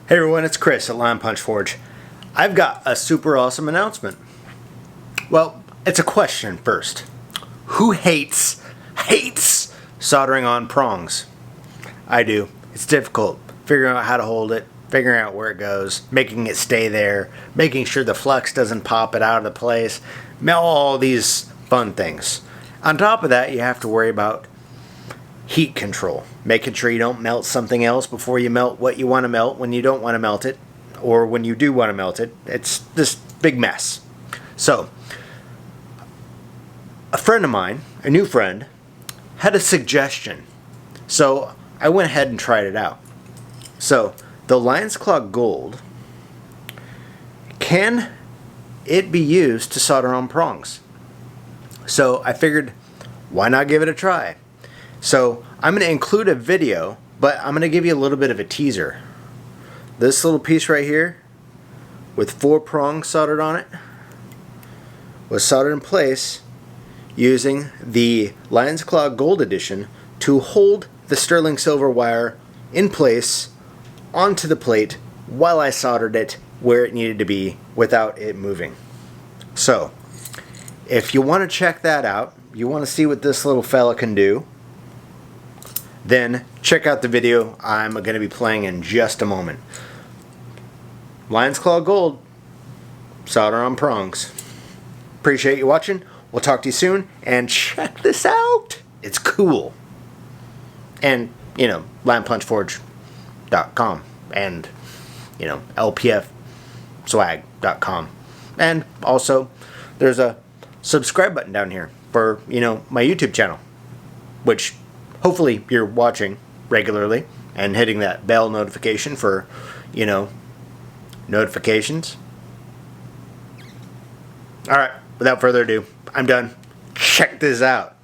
Hey everyone, it's Chris at Line Punch Forge. I've got a super awesome announcement. Well, it's a question first. Who hates soldering on prongs? I do. It's difficult figuring out how to hold it, figuring out where it goes, making it stay there, making sure the flux doesn't pop it out of the place, all these fun things. On top of that, you have to worry about heat control, making sure you don't melt something else before you melt what you want to melt when you don't want to melt it, or when you do want to melt it. It's this big mess. So, a friend of mine, a new friend, had a suggestion. So, I went ahead and tried it out. So, the Lion's Claw Gold, can it be used to solder on prongs? So, I figured, why not give it a try? So I'm going to include a video, but I'm going to give you a little bit of a teaser. This little piece right here with 4 prongs soldered on it was soldered in place using the Lion's Claw Gold Edition to hold the sterling silver wire in place onto the plate while I soldered it where it needed to be without it moving. So if you want to check that out, you want to see what this little fella can do, then check out the video I'm going to be playing in just a moment. Lion's Claw Gold, solder on prongs. Appreciate you watching. We'll talk to you soon, and check this out. It's cool. And, linepunchforge.com and, lpfswag.com. And also, there's a subscribe button down here for, my YouTube channel, which hopefully you're watching regularly and hitting that bell notification for, notifications. Alright, without further ado, I'm done. Check this out.